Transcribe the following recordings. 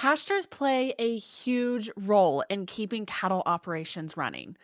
Pastures play a huge role in keeping cattle operations running.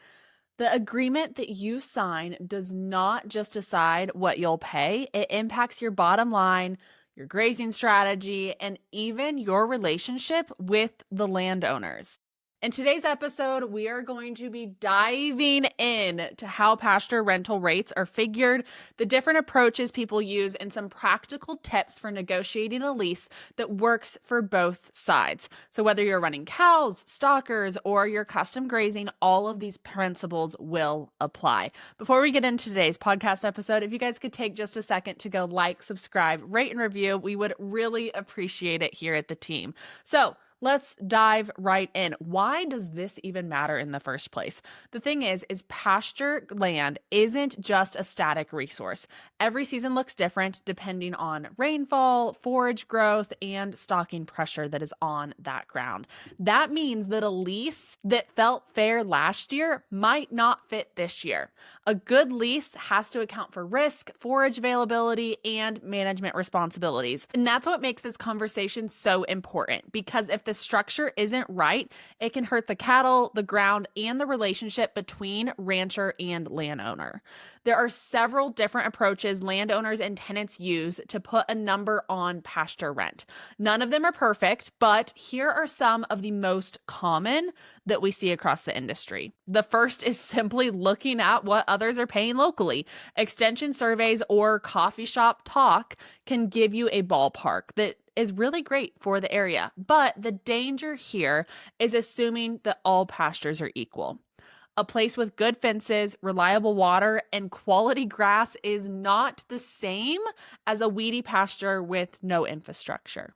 The agreement that you sign does not just decide what you'll pay, it impacts your bottom line, your grazing strategy, and even your relationship with the landowners. In today's episode, we are going to be diving in to how pasture rental rates are figured, the different approaches people use, and some practical tips for negotiating a lease that works for both sides. So whether you're running cows, stockers, or you're custom grazing, all of these principles will apply. Before we get into today's podcast episode, if you guys could take just a second to go like, subscribe, rate, and review, we would really appreciate it here at the team. So let's dive right in. Why does this even matter in the first place? The thing is pasture land isn't just a static resource. Every season looks different depending on rainfall, forage growth, and stocking pressure that is on that ground. That means that a lease that felt fair last year might not fit this year. A good lease has to account for risk, forage availability, and management responsibilities. And that's what makes this conversation so important, because if the structure isn't right, it can hurt the cattle, the ground, and the relationship between rancher and landowner. There are several different approaches landowners and tenants use to put a number on pasture rent. None of them are perfect, but here are some of the most common that we see across the industry. The first is simply looking at what others are paying locally. Extension surveys or coffee shop talk can give you a ballpark that is really great for the area. But the danger here is assuming that all pastures are equal. A place with good fences, reliable water, and quality grass is not the same as a weedy pasture with no infrastructure.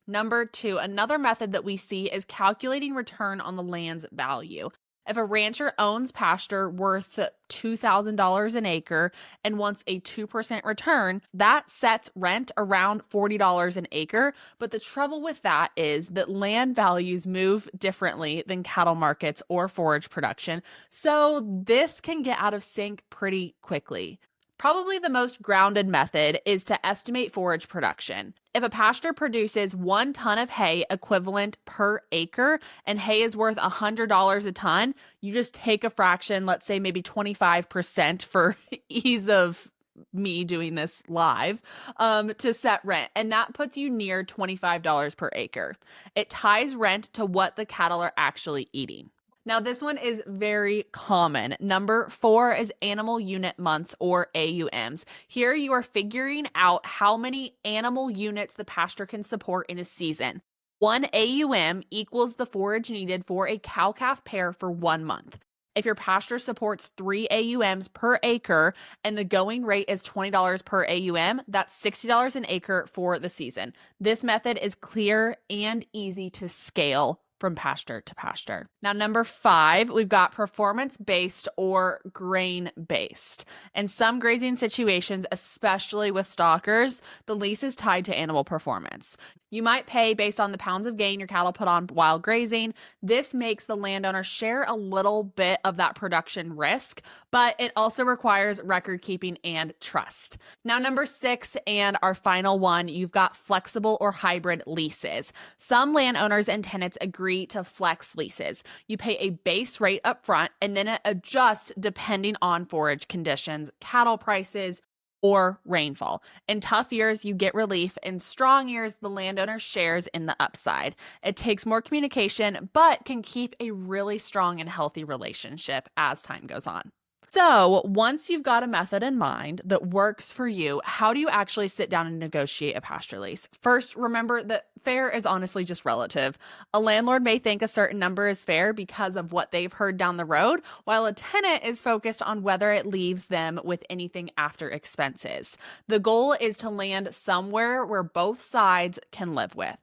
Number two, another method that we see is calculating return on the land's value. If a rancher owns pasture worth $2,000 an acre and wants a 2% return, that sets rent around $40 an acre. But the trouble with that is that land values move differently than cattle markets or forage production. So this can get out of sync pretty quickly. Probably the most grounded method is to estimate forage production. If a pasture produces 1 ton of hay equivalent per acre and hay is worth $100 a ton, you just take a fraction, let's say maybe 25% for ease of me doing this live, to set rent. And that puts you near $25 per acre. It ties rent to what the cattle are actually eating. Now, this one is very common. Number 4 is animal unit months, or AUMs. Here you are figuring out how many animal units the pasture can support in a season. 1 AUM equals the forage needed for a cow-calf pair for 1 month. If your pasture supports 3 AUMs per acre and the going rate is $20 per AUM, that's $60 an acre for the season. This method is clear and easy to scale from pasture to pasture. Now, number 5, we've got performance-based or grain-based. In some grazing situations, especially with stockers, the lease is tied to animal performance. You might pay based on the pounds of gain your cattle put on while grazing. This makes the landowner share a little bit of that production risk, but it also requires record keeping and trust. Now, number 6, and our final one, you've got flexible or hybrid leases. Some landowners and tenants agree to flex leases. You pay a base rate up front, and then it adjusts depending on forage conditions, cattle prices, or rainfall. In tough years, you get relief. In strong years, the landowner shares in the upside. It takes more communication, but can keep a really strong and healthy relationship as time goes on. So once you've got a method in mind that works for you, how do you actually sit down and negotiate a pasture lease? First, remember that fair is honestly just relative. A landlord may think a certain number is fair because of what they've heard down the road, while a tenant is focused on whether it leaves them with anything after expenses. The goal is to land somewhere where both sides can live with.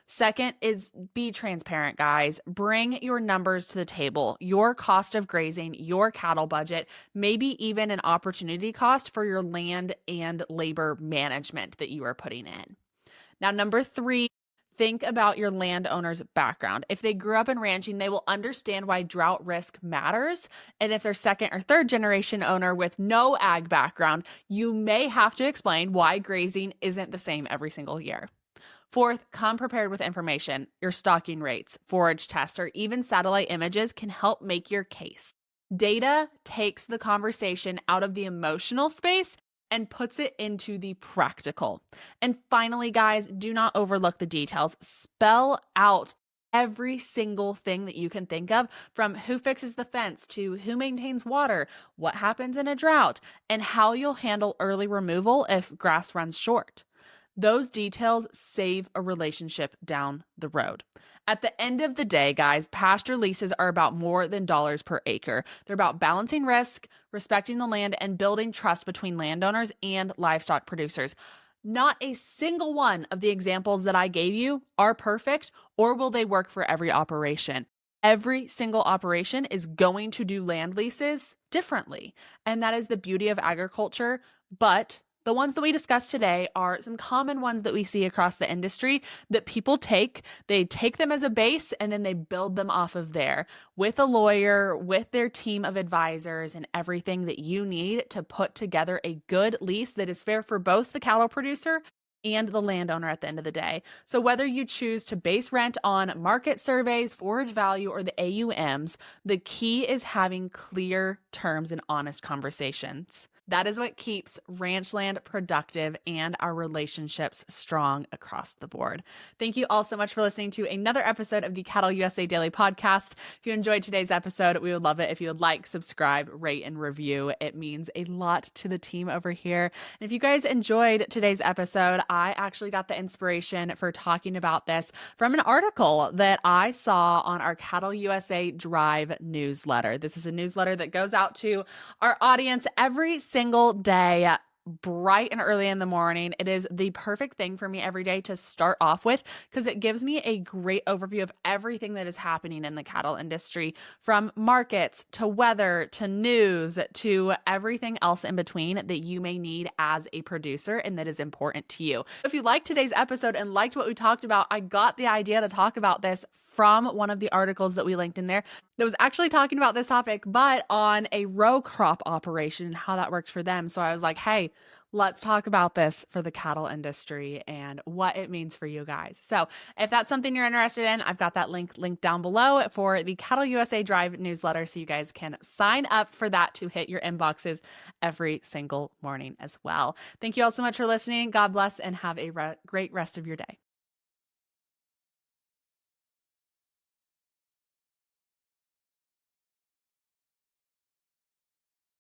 Second is be transparent, guys. Bring your numbers to the table, your cost of grazing, your cattle budget, maybe even an opportunity cost for your land and labor management that you are putting in. Now, number 3, think about your landowner's background. If they grew up in ranching, they will understand why drought risk matters. And if they're second or third generation owner with no ag background, you may have to explain why grazing isn't the same every single year. Fourth, come prepared with information. Your stocking rates, forage test, or even satellite images can help make your case. Data takes the conversation out of the emotional space and puts it into the practical. And finally, guys, do not overlook the details. Spell out every single thing that you can think of, from who fixes the fence to who maintains water, what happens in a drought, and how you'll handle early removal if grass runs short. Those details save a relationship down the road. At the end of the day, guys, pasture leases are about more than dollars per acre. They're about balancing risk, respecting the land, and building trust between landowners and livestock producers. Not a single one of the examples that I gave you are perfect, or will they work for every operation. Every single operation is going to do land leases differently. And that is the beauty of agriculture. But the ones that we discussed today are some common ones that we see across the industry that people take. They take them as a base and then they build them off of there with a lawyer, with their team of advisors, and everything that you need to put together a good lease that is fair for both the cattle producer and the landowner at the end of the day. So whether you choose to base rent on market surveys, forage value, or the AUMs, the key is having clear terms and honest conversations. That is what keeps ranch land productive and our relationships strong across the board. Thank you all so much for listening to another episode of the CattleUSA Daily Podcast. If you enjoyed today's episode, we would love it if you would like, subscribe, rate, and review. It means a lot to the team over here. And if you guys enjoyed today's episode, I actually got the inspiration for talking about this from an article that I saw on our CattleUSA Drive newsletter. This is a newsletter that goes out to our audience every single day, bright and early in the morning. It is the perfect thing for me every day to start off with because it gives me a great overview of everything that is happening in the cattle industry, from markets to weather to news to everything else in between that you may need as a producer and that is important to you. If you liked today's episode and liked what we talked about, I got the idea to talk about this from one of the articles that we linked in there that was actually talking about this topic, but on a row crop operation and how that works for them. So I was like, hey, let's talk about this for the cattle industry and what it means for you guys. So if that's something you're interested in, I've got that link down below for the CattleUSA Drive newsletter, so you guys can sign up for that to hit your inboxes every single morning as well. Thank you all so much for listening. God bless and have a great rest of your day.